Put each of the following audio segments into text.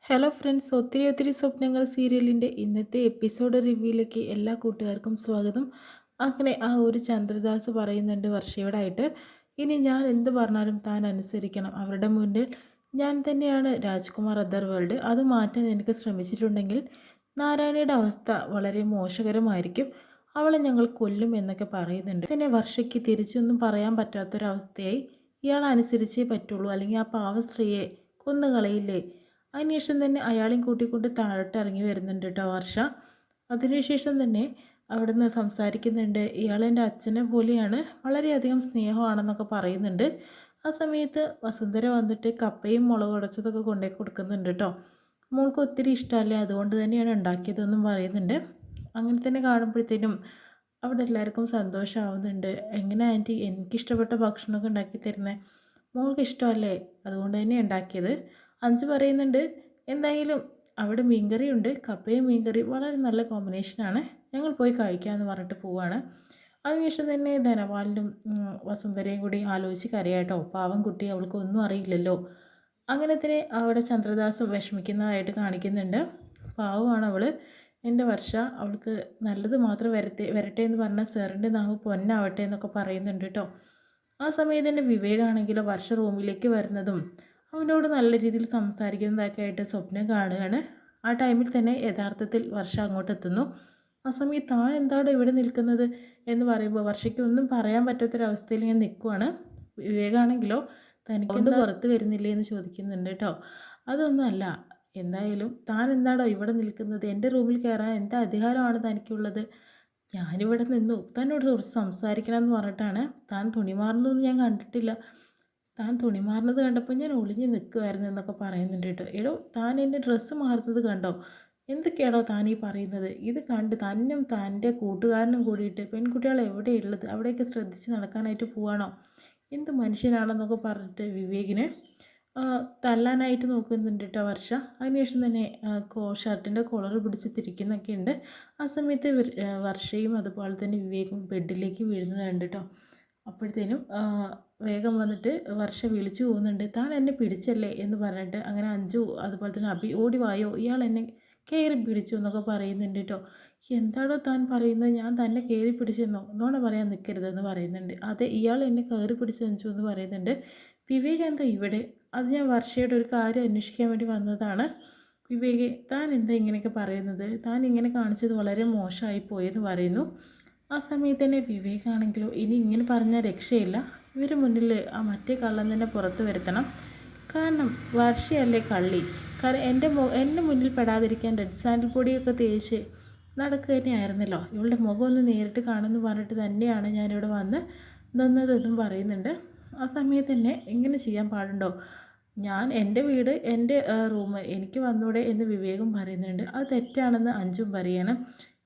Hello friends, ഒത്തിരി ഒത്തിരി സ്വപ്നങ്ങൾ സീരിയലിൻ്റെ ഇന്നത്തെ എപ്പിസോഡ് റിവ്യൂയിലേക്ക് എല്ലാ കൂട്ടുകാർക്കും സ്വാഗതം. അങ്ങനെ ആ ഒരു ചന്ദ്രദാസ് പറയുന്നുണ്ട് വർഷയോടായിട്ട്, ഇനി ഞാൻ എന്ത് പറഞ്ഞാലും താൻ അനുസരിക്കണം. അവരുടെ മുന്നിൽ ഞാൻ തന്നെയാണ് രാജ്കുമാർ അദർ വേൾഡ്. അത് മാറ്റാൻ എനിക്ക് ശ്രമിച്ചിട്ടുണ്ടെങ്കിൽ നാരായണിയുടെ അവസ്ഥ വളരെ മോശകരമായിരിക്കും. അവളെ ഞങ്ങൾ കൊല്ലും എന്നൊക്കെ പറയുന്നുണ്ട്. തന്നെ വർഷയ്ക്ക് തിരിച്ചൊന്നും പറയാൻ പറ്റാത്തൊരവസ്ഥയായി. ഇയാൾ അനുസരിച്ചേ പറ്റുള്ളൂ, അല്ലെങ്കിൽ ആ പാവ സ്ത്രീയെ കൊന്നുകളയില്ലേ. അതിനുശേഷം തന്നെ അയാളെയും കൂട്ടിക്കൊണ്ട് താഴോട്ട് ഇറങ്ങി വരുന്നുണ്ട് കേട്ടോ വർഷ. അതിനുശേഷം തന്നെ അവിടുന്ന് സംസാരിക്കുന്നുണ്ട്. ഇയാൾ എൻ്റെ അച്ഛനെ പോലെയാണ്, വളരെയധികം സ്നേഹമാണെന്നൊക്കെ പറയുന്നുണ്ട്. ആ സമയത്ത് വസുന്ധര വന്നിട്ട് കപ്പയും മുളക് ഉടച്ചതൊക്കെ കൊണ്ടുപോയി കൊടുക്കുന്നുണ്ട് കേട്ടോ. മോൾക്ക് ഒത്തിരി ഇഷ്ടമല്ലേ, അതുകൊണ്ട് തന്നെയാണ് ഉണ്ടാക്കിയതെന്നും പറയുന്നുണ്ട്. അങ്ങനെ തന്നെ കാണുമ്പോഴത്തേനും അവിടെ എല്ലാവർക്കും സന്തോഷമാവുന്നുണ്ട്. എങ്ങനെ ആൻറ്റി എനിക്കിഷ്ടപ്പെട്ട ഭക്ഷണമൊക്കെ ഉണ്ടാക്കി തരുന്നത്, മോൾക്ക് ഇഷ്ടമല്ലേ, അതുകൊണ്ട് തന്നെ ഉണ്ടാക്കിയത്. അഞ്ച് പറയുന്നുണ്ട്, എന്തായാലും അവിടെ മീൻകറിയുണ്ട്, കപ്പയും മീൻകറി വളരെ നല്ല കോമ്പിനേഷനാണ്, ഞങ്ങൾ പോയി കഴിക്കാമെന്ന് പറഞ്ഞിട്ട് പോവാണ്. അതിനുശേഷം തന്നെ ധനപാലനും വസുന്ധരയും കൂടി ആലോചിച്ച് കരയാട്ടോ. പാവം കുട്ടി, അവൾക്കൊന്നും അറിയില്ലല്ലോ. അങ്ങനെ തന്നെ അവിടെ ചന്ദ്രദാസും വിഷമിക്കുന്നതായിട്ട് കാണിക്കുന്നുണ്ട്. പാവമാണ് അവൾ. എൻ്റെ വർഷ, അവൾക്ക് നല്ലത് മാത്രം വരട്ടെ എന്ന് പറഞ്ഞാൽ സാറിൻ്റെ നാവ് പൊന്നാവട്ടെ എന്നൊക്കെ പറയുന്നുണ്ട് കേട്ടോ. ആ സമയത്ത് തന്നെ വിവേകാണെങ്കിലോ വർഷ റൂമിലേക്ക് വരുന്നതും അവനോട് നല്ല രീതിയിൽ സംസാരിക്കുന്നതൊക്കെ ആയിട്ട് സ്വപ്നം കാണുകയാണ്. ആ ടൈമിൽ തന്നെ യഥാർത്ഥത്തിൽ വർഷ അങ്ങോട്ട് എത്തുന്നു. ആ സമയത്ത് താൻ എന്താണ് ഇവിടെ നിൽക്കുന്നത് എന്ന് പറയുമ്പോൾ വർഷയ്ക്ക് ഒന്നും പറയാൻ പറ്റാത്തൊരവസ്ഥയിൽ ഇങ്ങനെ നിൽക്കുവാണ്. വിവേകാണെങ്കിലോ തനിക്കെന്താ പുറത്ത് വരുന്നില്ലേ എന്ന് ചോദിക്കുന്നുണ്ട് കേട്ടോ. അതൊന്നുമല്ല, എന്തായാലും താൻ എന്താണോ ഇവിടെ നിൽക്കുന്നത്, എൻ്റെ റൂമിൽ കയറാൻ എന്താ അധികാരമാണ് തനിക്കുള്ളത്, ഞാനിവിടെ നിന്നു തന്നോട് കുറച്ച് സംസാരിക്കണം എന്ന് പറഞ്ഞിട്ടാണ്. താൻ തുണി മാറുന്നതൊന്നും ഞാൻ കണ്ടിട്ടില്ല, താൻ തുണി മാറുന്നത് കണ്ടപ്പോൾ ഞാൻ ഒളിഞ്ഞ് നിൽക്കുമായിരുന്നു എന്നൊക്കെ പറയുന്നുണ്ട് കേട്ടോ. എടോ, താൻ എൻ്റെ ഡ്രസ്സ് മാറുന്നത് കണ്ടോ, എന്തൊക്കെയാണോ താൻ ഈ പറയുന്നത്, ഇത് കണ്ട് തന്നും തൻ്റെ കൂട്ടുകാരനും കൂടിയിട്ട് പെൺകുട്ടികൾ എവിടെയുള്ളത് അവിടെയൊക്കെ ശ്രദ്ധിച്ച് നടക്കാനായിട്ട് പോവാണോ, എന്ത് മനുഷ്യനാണെന്നൊക്കെ പറഞ്ഞിട്ട് വിവേകിനെ തല്ലാനായിട്ട് നോക്കുന്നുണ്ട് കേട്ടോ വർഷ. അതിനുശേഷം തന്നെ ഷർട്ടിൻ്റെ കോളർ പിടിച്ച് തിരിക്കുന്നൊക്കെ ഉണ്ട്. ആ സമയത്ത് വർഷയും അതുപോലെ തന്നെ വിവേകും ബെഡിലേക്ക് വീഴുന്നത് കണ്ട് കേട്ടോ. അപ്പോഴത്തേനും വേഗം വന്നിട്ട് വർഷ വിളിച്ചു പോകുന്നുണ്ട്, താൻ എന്നെ പിടിച്ചല്ലേ എന്ന് പറഞ്ഞിട്ട്. അങ്ങനെ അഞ്ചു അതുപോലെ തന്നെ അഭി ഓടി വായോ, ഇയാൾ എന്നെ കയറി പിടിച്ചു എന്നൊക്കെ പറയുന്നുണ്ട് കേട്ടോ. എന്താണോ താൻ പറയുന്നത്, ഞാൻ തന്നെ കയറി പിടിച്ചെന്നോ, നോണ പറയാൻ നിൽക്കരുതെന്ന് പറയുന്നുണ്ട്. അതെ, ഇയാൾ എന്നെ കയറി പിടിച്ചു അഞ്ചു എന്ന് പറയുന്നുണ്ട്. വിവേക് എന്താ ഇവിടെ, അത് ഞാൻ വർഷയുടെ ഒരു കാര്യം അന്വേഷിക്കാൻ വേണ്ടി വന്നതാണ്. വിവേക്, താൻ എന്താ ഇങ്ങനെയൊക്കെ പറയുന്നത്, താൻ ഇങ്ങനെ കാണിച്ചത് വളരെ മോശമായി പോയെന്ന് പറയുന്നു. ആ സമയത്ത് തന്നെ വിവേകാണെങ്കിലോ ഇനി ഇങ്ങനെ പറഞ്ഞാൽ രക്ഷയില്ല, ഇവർ മുന്നിൽ ആ മറ്റേ കള്ളൻ തന്നെ പുറത്ത് വരുത്തണം. കാരണം വർഷയല്ലേ കള്ളി, കാരണം എൻ്റെ മുന്നിൽ പെടാതിരിക്കാൻ റെഡ് സാൻഡിൽ പൊടിയൊക്കെ തേച്ച് നടക്കുക തന്നെയായിരുന്നല്ലോ, ഇവളുടെ മുഖം ഒന്ന് നേരിട്ട് കാണുമെന്ന് പറഞ്ഞിട്ട് തന്നെയാണ് ഞാനിവിടെ വന്ന് നിന്നതെന്നും പറയുന്നുണ്ട്. ആ സമയത്ത് തന്നെ ഇങ്ങനെ ചെയ്യാൻ പാടുണ്ടോ, ഞാൻ എൻ്റെ വീട് എൻ്റെ റൂം എനിക്ക് വന്നൂടെ എന്ന് വിവേകം പറയുന്നുണ്ട്. അത് തെറ്റാണെന്ന് അഞ്ചും പറയണം.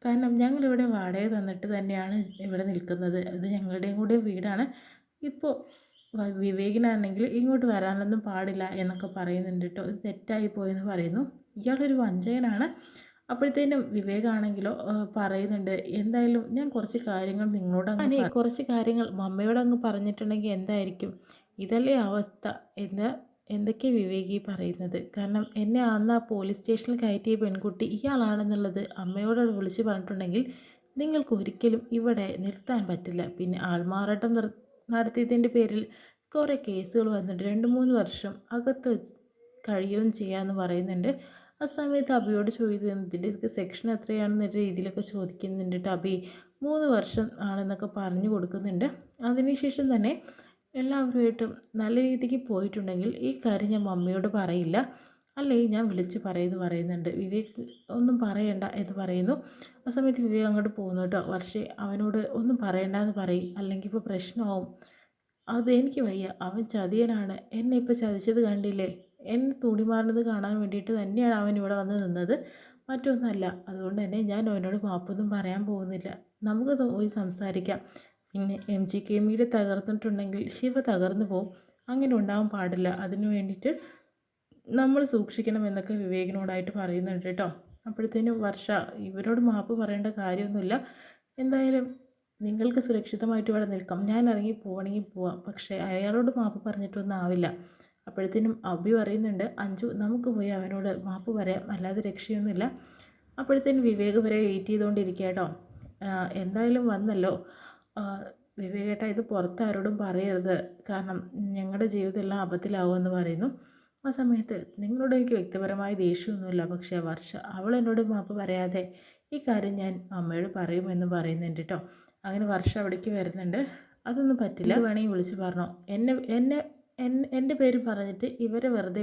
കാരണം ഞങ്ങളിവിടെ വാടക തന്നിട്ട് തന്നെയാണ് ഇവിടെ നിൽക്കുന്നത്, ഇത് ഞങ്ങളുടെയും കൂടെ വീടാണ്. ഇപ്പോൾ വിവേകിനാണെങ്കിൽ ഇങ്ങോട്ട് വരാനൊന്നും പാടില്ല എന്നൊക്കെ പറയുന്നുണ്ട് കേട്ടോ. ഇത് തെറ്റായി പോയെന്ന് പറയുന്നു. ഇയാളൊരു വഞ്ചകനാണ്. അപ്പോഴത്തേനും വിവേകാണെങ്കിലോ പറയുന്നുണ്ട്, എന്തായാലും ഞാൻ കുറച്ച് കാര്യങ്ങൾ നിങ്ങളോട് കുറച്ച് കാര്യങ്ങൾ മമ്മയോട് അങ്ങ് പറഞ്ഞിട്ടുണ്ടെങ്കിൽ എന്തായിരിക്കും, ഇതല്ലേ അവസ്ഥ എന്ന് എന്തൊക്കെ വിവേകി പറയുന്നത്. കാരണം എന്നെ അന്ന് ആ പോലീസ് സ്റ്റേഷനിൽ കയറ്റിയ പെൺകുട്ടി ഇയാളാണെന്നുള്ളത് അമ്മയോട് വിളിച്ച് പറഞ്ഞിട്ടുണ്ടെങ്കിൽ നിങ്ങൾക്ക് ഒരിക്കലും ഇവിടെ നിർത്താൻ പറ്റില്ല. പിന്നെ ആൾമാറാട്ടം നടത്തിയതിൻ്റെ പേരിൽ കുറേ കേസുകൾ വന്നിട്ട് 2-3 വർഷം അകത്ത് കഴിയുകയും ചെയ്യാമെന്ന് പറയുന്നുണ്ട്. ആ സമയത്ത് അബിയോട് ചോദിക്കുന്നത് ഇതിൻ്റെ സെക്ഷൻ എത്രയാണെന്ന രീതിയിലൊക്കെ ചോദിക്കുന്നുണ്ട്. അബി 3 വർഷം ആണെന്നൊക്കെ പറഞ്ഞു കൊടുക്കുന്നുണ്ട്. അതിനുശേഷം തന്നെ എല്ലാവരുമായിട്ടും നല്ല രീതിക്ക് പോയിട്ടുണ്ടെങ്കിൽ ഈ കാര്യം ഞാൻ മമ്മിയോട് പറയില്ല, അല്ലെങ്കിൽ ഞാൻ വിളിച്ച് പറയുമെന്ന് പറയുന്നുണ്ട്. വിവേക് ഒന്നും പറയണ്ട എന്ന് പറയുന്നു. ആ സമയത്ത് വിവേക് അങ്ങോട്ട് പോകുന്നു കേട്ടോ. പക്ഷേ അവനോട് ഒന്നും പറയണ്ടെന്ന് പറയും, അല്ലെങ്കിൽ ഇപ്പോൾ പ്രശ്നമാവും. അത് എനിക്ക് വയ്യ, അവൻ ചതിയനാണ്, എന്നെ ഇപ്പോൾ ചതിച്ചത് കണ്ടില്ലേ, എന്നെ തുണി മാറുന്നത് കാണാൻ വേണ്ടിയിട്ട് തന്നെയാണ് അവൻ ഇവിടെ വന്ന് നിന്നത്, മറ്റൊന്നുമല്ല. അതുകൊണ്ട് തന്നെ ഞാൻ അവനോട് മാപ്പൊന്നും പറയാൻ പോകുന്നില്ല, നമുക്ക് പോയി സംസാരിക്കാം. പിന്നെ MGKMയുടെ തകർന്നിട്ടുണ്ടെങ്കിൽ ശിവ തകർന്നു പോവും, അങ്ങനെ ഉണ്ടാവാൻ പാടില്ല, അതിനു വേണ്ടിയിട്ട് നമ്മൾ സൂക്ഷിക്കണം എന്നൊക്കെ വിവേകിനോടായിട്ട് പറയുന്നുണ്ട് കേട്ടോ. അപ്പോഴത്തേനും വർഷ, ഇവരോട് മാപ്പ് പറയേണ്ട കാര്യമൊന്നുമില്ല, എന്തായാലും നിങ്ങൾക്ക് സുരക്ഷിതമായിട്ട് ഇവിടെ നിൽക്കാം, ഞാൻ ഇറങ്ങി പോകണമെങ്കിൽ പോവാം, പക്ഷേ അയാളോട് മാപ്പ് പറഞ്ഞിട്ടൊന്നും ആവില്ല, അപ്പോഴത്തേനും അഭി പറയുന്നുണ്ട്, അഞ്ജു നമുക്ക് പോയി അവനോട് മാപ്പ് പറയാം, അല്ലാതെ രക്ഷയൊന്നുമില്ല. അപ്പോഴത്തേനും വിവേക് വരെ വെയിറ്റ് ചെയ്തുകൊണ്ടിരിക്കുക കേട്ടോ. എന്തായാലും വന്നല്ലോ. ആ, വിവേകേട്ടാ ഇത് പുറത്ത് ആരോടും പറയരുത്, കാരണം ഞങ്ങളുടെ ജീവിതം എല്ലാം അബദ്ധത്തിലാവുമെന്ന് പറയുന്നു. ആ സമയത്ത് നിങ്ങളോട് എനിക്ക് വ്യക്തിപരമായ ദേഷ്യമൊന്നുമില്ല, പക്ഷേ വർഷ അവൾ എന്നോട് മാപ്പ് പറയാതെ ഈ കാര്യം ഞാൻ അമ്മയോട് പറയുമെന്ന് പറയുന്നുണ്ട് കേട്ടോ. അങ്ങനെ വർഷ അവിടേക്ക് വരുന്നുണ്ട്. അതൊന്നും പറ്റില്ല, ഇത് വേണമെങ്കിൽ വിളിച്ച് പറഞ്ഞോ, എന്നെ എന്നെ എൻ്റെ പേര് പറഞ്ഞിട്ട് ഇവരെ വെറുതെ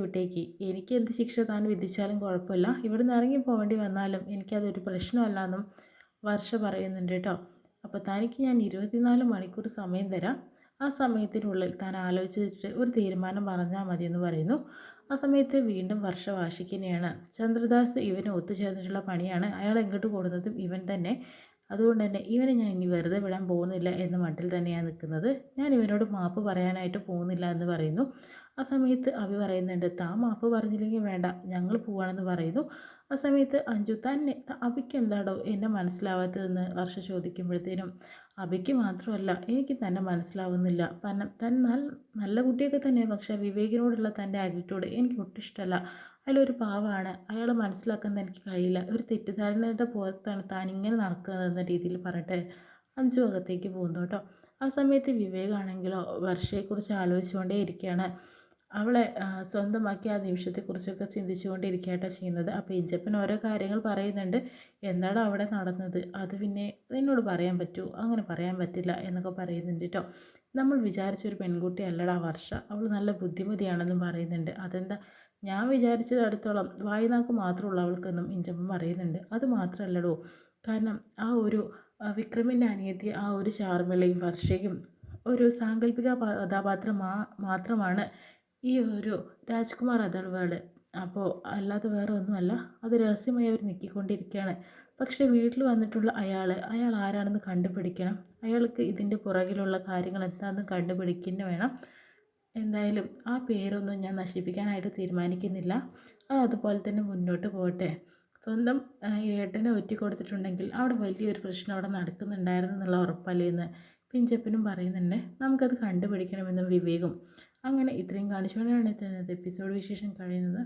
വിട്ടേക്ക്. എനിക്ക് എന്ത് ശിക്ഷ താൻ വിധിച്ചാലും കുഴപ്പമില്ല, ഇവിടുന്ന് ഇറങ്ങി പോകേണ്ടി വന്നാലും എനിക്കതൊരു പ്രശ്നമല്ല എന്നും വർഷ പറയുന്നുണ്ട് കേട്ടോ. അപ്പോൾ തനിക്ക് ഞാൻ 24 മണിക്കൂർ സമയം തരാം, ആ സമയത്തിനുള്ളിൽ താൻ ആലോചിച്ചിട്ട് ഒരു തീരുമാനം പറഞ്ഞാൽ മതിയെന്ന് പറയുന്നു. ആ സമയത്ത് വീണ്ടും വർഷ വാശിക്കുന്നതാണ്. ചന്ദ്രദാസ് ഇവന് ഒത്തുചേർന്നിട്ടുള്ള പണിയാണ്, അയാൾ എങ്ങോട്ട് കൊടുത്തതും ഇവൻ തന്നെ. അതുകൊണ്ട് തന്നെ ഇവനെ ഞാൻ ഇനി വെറുതെ വിടാൻ പോകുന്നില്ല എന്ന മട്ടിൽ തന്നെയാണ് നിൽക്കുന്നത്. ഞാൻ ഇവനോട് മാപ്പ് പറയാനായിട്ട് പോകുന്നില്ല എന്ന് പറയുന്നു. ആ സമയത്ത് അഭി പറയുന്നുണ്ട്, താൻ മാപ്പ് പറഞ്ഞില്ലെങ്കിൽ വേണ്ട, ഞങ്ങൾ പോവാണെന്ന് പറയുന്നു. ആ സമയത്ത് അഞ്ജു തന്നെ അഭിക്ക് എന്താടോ എന്നെ മനസ്സിലാവാത്തതെന്ന് വർഷ ചോദിക്കുമ്പോഴത്തേനും, അഭിക്ക് മാത്രമല്ല എനിക്ക് തന്നെ മനസ്സിലാവുന്നില്ല, താൻ നല്ല കുട്ടിയൊക്കെ തന്നെ, പക്ഷേ വിവേകിനോടുള്ള തൻ്റെ ആറ്റിറ്റ്യൂഡ് എനിക്ക് ഒട്ടും ഇഷ്ടമല്ല. അയാളൊരു പാവമാണ്, അയാളെ മനസ്സിലാക്കാൻ എനിക്ക് കഴിയില്ല, ഒരു തെറ്റിദ്ധാരണയുടെ പുറത്താണ് താൻ ഇങ്ങനെ നടക്കുന്നതെന്ന രീതിയിൽ പറഞ്ഞിട്ട് അഞ്ജു അകത്തേക്ക് പോകുന്നു കേട്ടോ. ആ സമയത്ത് വിവേകാണെങ്കിലോ വർഷയെക്കുറിച്ച് ആലോചിച്ചുകൊണ്ടേ ഇരിക്കുകയാണ്. അവളെ സ്വന്തമാക്കി ആ നിമിഷത്തെക്കുറിച്ചൊക്കെ ചിന്തിച്ചുകൊണ്ടിരിക്കുകയാട്ടോ ചെയ്യുന്നത്. അപ്പോൾ ഇഞ്ചപ്പൻ ഓരോ കാര്യങ്ങൾ പറയുന്നുണ്ട്. എന്താണോ അവിടെ നടന്നത് അത് പിന്നെ നിന്നോട് പറയാൻ പറ്റുമോ? അങ്ങനെ പറയാൻ പറ്റില്ല എന്നൊക്കെ പറയുന്നുണ്ട് കേട്ടോ. നമ്മൾ വിചാരിച്ചൊരു പെൺകുട്ടി അല്ലടാ വർഷ, അവൾ നല്ല ബുദ്ധിമതിയാണെന്നും പറയുന്നുണ്ട്. അതെന്താ, ഞാൻ വിചാരിച്ചത് അടുത്തോളം വായിനാക്ക് മാത്രമുള്ള അവൾക്കെന്നും ഇഞ്ചപ്പൻ പറയുന്നുണ്ട്. അത് മാത്രമല്ലടോ, കാരണം ആ ഒരു വിക്രമിൻ്റെ അനിയത്തി ആ ഒരു ശാർമിളയും വർഷയും ഒരു സാങ്കല്പിക കഥാപാത്രം മാത്രമാണ് ഈ ഒരു രാജ്കുമാർ അഗർവാൾ. അപ്പോൾ അല്ലാതെ വേറെ ഒന്നുമല്ല, അത് രഹസ്യമായി അവർ നീക്കിക്കൊണ്ടിരിക്കുകയാണ്. പക്ഷേ വീട്ടിൽ വന്നിട്ടുള്ള അയാൾ ആരാണെന്ന് കണ്ടുപിടിക്കണം. അയാൾക്ക് ഇതിൻ്റെ പുറകിലുള്ള കാര്യങ്ങൾ എന്താണെന്ന് കണ്ടുപിടിക്കുന്നു വേണം. എന്തായാലും ആ പേരൊന്നും ഞാൻ നശിപ്പിക്കാനായിട്ട് തീരുമാനിക്കുന്നില്ല. അത് അതുപോലെ തന്നെ മുന്നോട്ട് പോകട്ടെ. സ്വന്തം ഏട്ടനെ ഒറ്റിക്കൊടുത്തിട്ടുണ്ടെങ്കിൽ അവിടെ വലിയൊരു പ്രശ്നം അവിടെ നടക്കുന്നുണ്ടായിരുന്നു എന്നുള്ള ഉറപ്പല്ലേ എന്ന് പിഞ്ചപ്പനും പറയുന്നുണ്ട്. നമുക്കത് കണ്ടുപിടിക്കണമെന്നും വിവേകും. അങ്ങനെ ഇത്രയും കാണിച്ചുകൊണ്ടാണ് ഇന്നത്തെ എപ്പിസോഡ് വിശേഷം കഴിയുന്നത്.